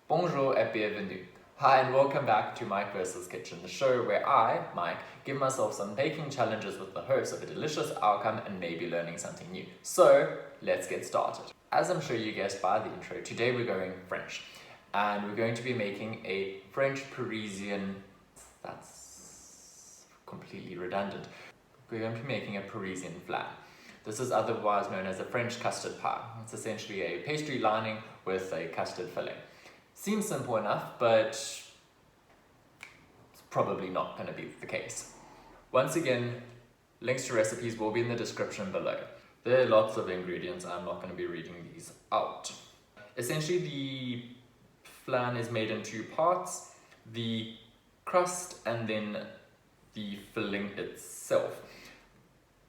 Bonjour et bienvenue. Hi and welcome back to Mike vs. Kitchen, the show where I, Mike, give myself some baking challenges with the hopes of a delicious outcome and maybe learning something new. So, let's get started. As I'm sure you guessed by the intro, today we're going French. And we're going to be making a French Parisian... That's completely redundant. We're going to be making a Parisian flan. This is otherwise known as a French custard pie. It's essentially a pastry lining with a custard filling. Seems simple enough, but it's probably not going to be the case. Once again, links to recipes will be in the description below. There are lots of ingredients, I'm not going to be reading these out. Essentially, the flan is made in two parts, the crust and then the filling itself.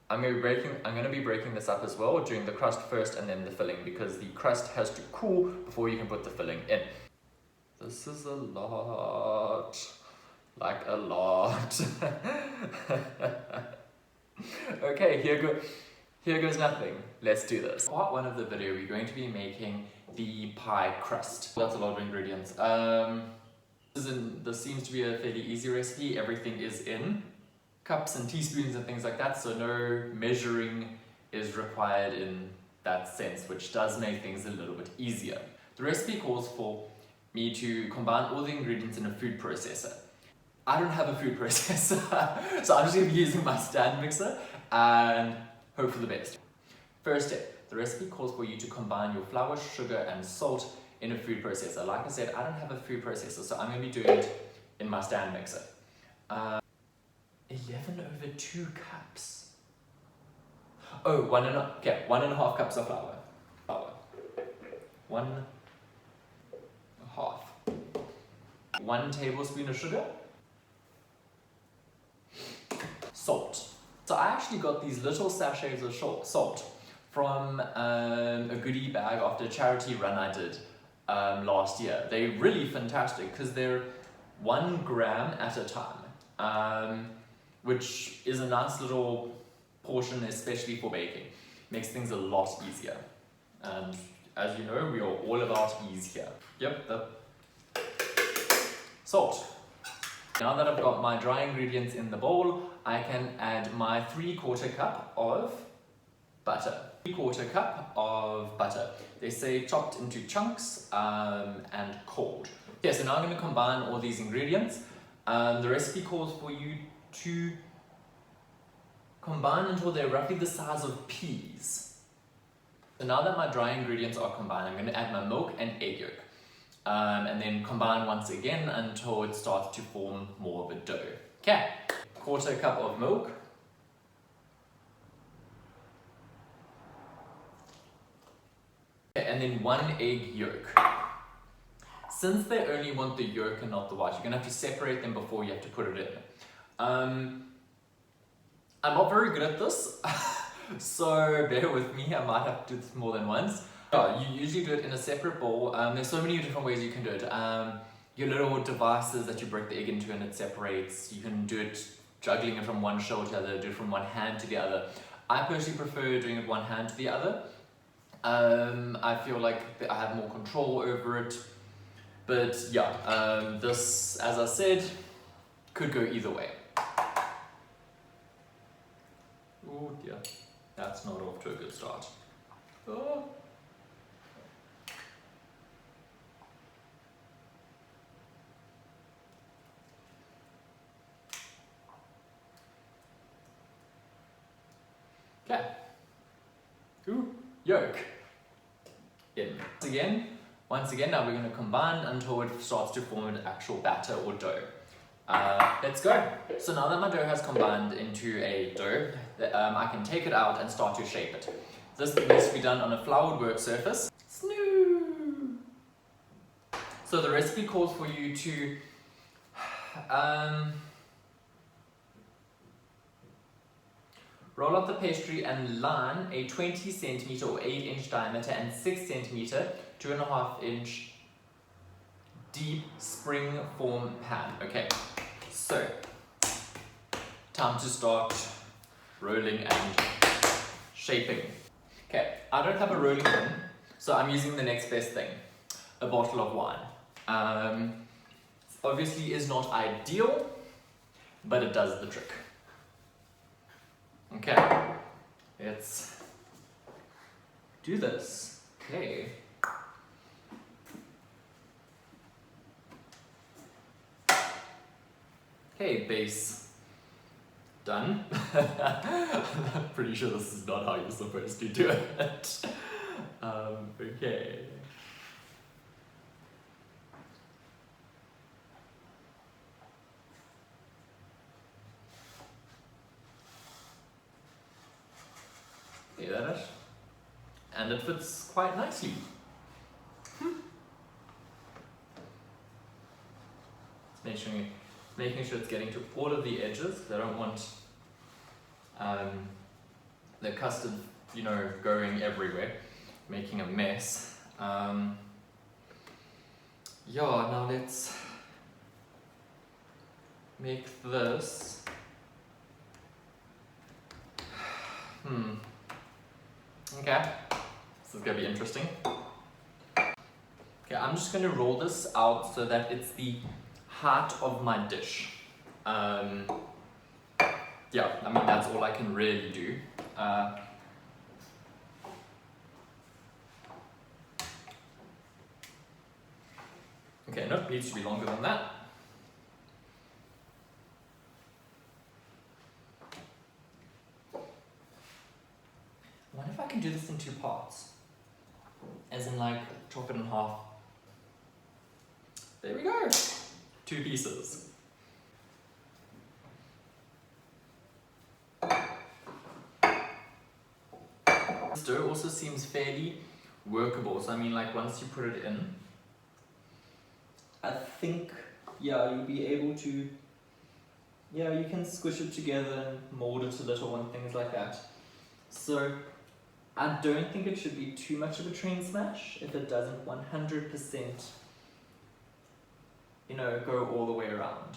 I'm going to be breaking this up as well, doing the crust first and then the filling, because the crust has to cool before you can put the filling in. This is a lot, like a lot. Okay, here goes nothing. Let's do this. Part one of the video, we're going to be making the pie crust. That's a lot of ingredients. This seems to be a fairly easy recipe. Everything is in cups and teaspoons and things like that, so no measuring is required in that sense, which does make things a little bit easier. The recipe calls for me to combine all the ingredients in a food processor. I don't have a food processor, so I'm just going to be using my stand mixer and hope for the best. First step, the recipe calls for you to combine your flour, sugar and salt in a food processor. Like I said, I don't have a food processor, so I'm going to be doing it in my stand mixer. 11/2 cups. Oh, 1.5 cups of flour. 1/2. 1 tablespoon of sugar. Salt. So I actually got these little sachets of salt from a goodie bag after a charity run I did last year. They're really fantastic because they're 1 gram at a time. Which is a nice little portion, especially for baking. Makes things a lot easier. And as you know, we are all about ease here. Yep, the salt. Now that I've got my dry ingredients in the bowl, I can add my 3/4 cup of butter. 3/4 cup of butter. They say chopped into chunks and cold. Yeah, so now I'm going to combine all these ingredients. The recipe calls for you to combine until they're roughly the size of peas. So now that my dry ingredients are combined, I'm going to add my milk and egg yolk. And then combine once again until it starts to form more of a dough. Okay, 1/4 cup of milk. Okay, and then 1 egg yolk. Since they only want the yolk and not the white, you're going to have to separate them before you have to put it in. I'm not very good at this, so bear with me, I might have to do this more than once. You usually do it in a separate bowl. There's so many different ways you can do it. Your little devices that you break the egg into and it separates, you can do it juggling it from one shell to the other, do it from one hand to the other. I personally prefer doing it one hand to the other. I feel like I have more control over it. But yeah, this, as I said, could go either way. Oh dear, that's not off to a good start. Oh. Okay. Ooh, yolk. In. Once again, now we're going to combine until it starts to form an actual batter or dough. Let's go. So now that my dough has combined into a dough, I can take it out and start to shape it. This needs to be done on a floured work surface. Snoo! So the recipe calls for you to roll up the pastry and line a 20 centimeter or 8-inch diameter and 6 centimeter, 2.5-inch deep spring form pan. Okay, so time to start rolling and shaping. Okay, I don't have a rolling pin, so I'm using the next best thing, a bottle of wine. Obviously is not ideal, but it does the trick. Okay, let's do this. Okay. Okay, base done. I'm pretty sure this is not how you're supposed to do it. Okay. See that? And it fits quite nicely. Making sure it's getting to all of the edges, because I don't want the custard, going everywhere, making a mess. Yeah, now let's make this. Okay, this is gonna be interesting. Okay, I'm just gonna roll this out so that it's the heart of my dish. Yeah, I mean, that's all I can really do. Okay, no, it needs to be longer than that. I wonder if I can do this in 2 parts. As in, like, chop it in half. There we go. 2 pieces. This dough also seems fairly workable. So I mean, like, once you put it in, I think, yeah, you'll be able to, yeah, you can squish it together and mold it a little and things like that. So I don't think it should be too much of a train smash if it doesn't 100%, go all the way around.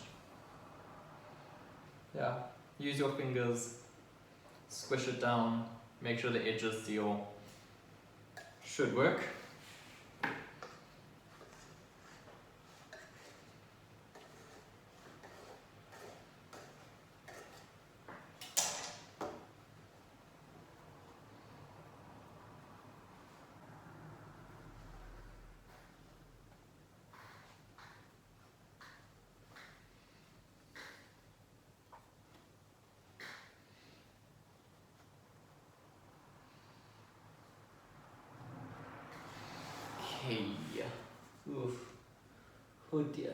Yeah, use your fingers, squish it down, make sure the edges seal. Should work. Okay. Oof. Oh dear.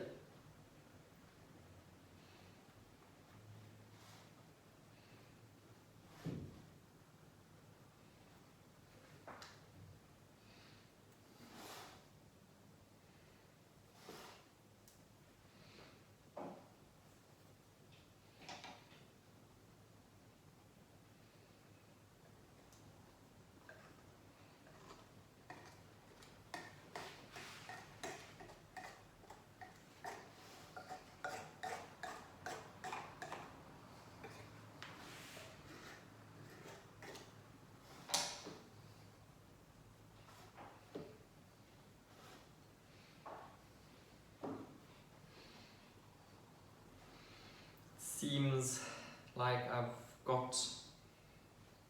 Seems like I've got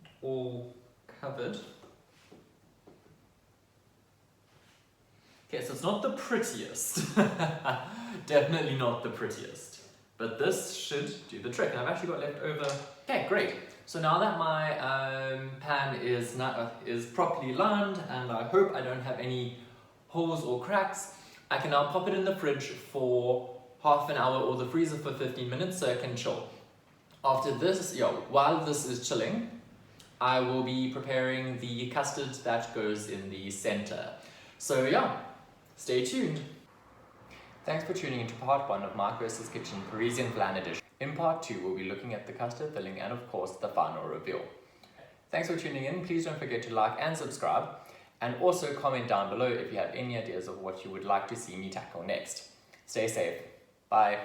it all covered. Okay, so it's not the prettiest. Definitely not the prettiest. But this should do the trick. And I've actually got left over. Okay, great. So now that my pan is properly lined, and I hope I don't have any holes or cracks, I can now pop it in the fridge for half an hour or the freezer for 15 minutes so it can chill. After this, while this is chilling, I will be preparing the custard that goes in the center. So yeah, stay tuned. Thanks for tuning into part 1 of Mark vs. Kitchen Parisian Flan edition. In part 2, we'll be looking at the custard filling and of course the final reveal. Thanks for tuning in. Please don't forget to like and subscribe, and also comment down below if you have any ideas of what you would like to see me tackle next. Stay safe. Bye.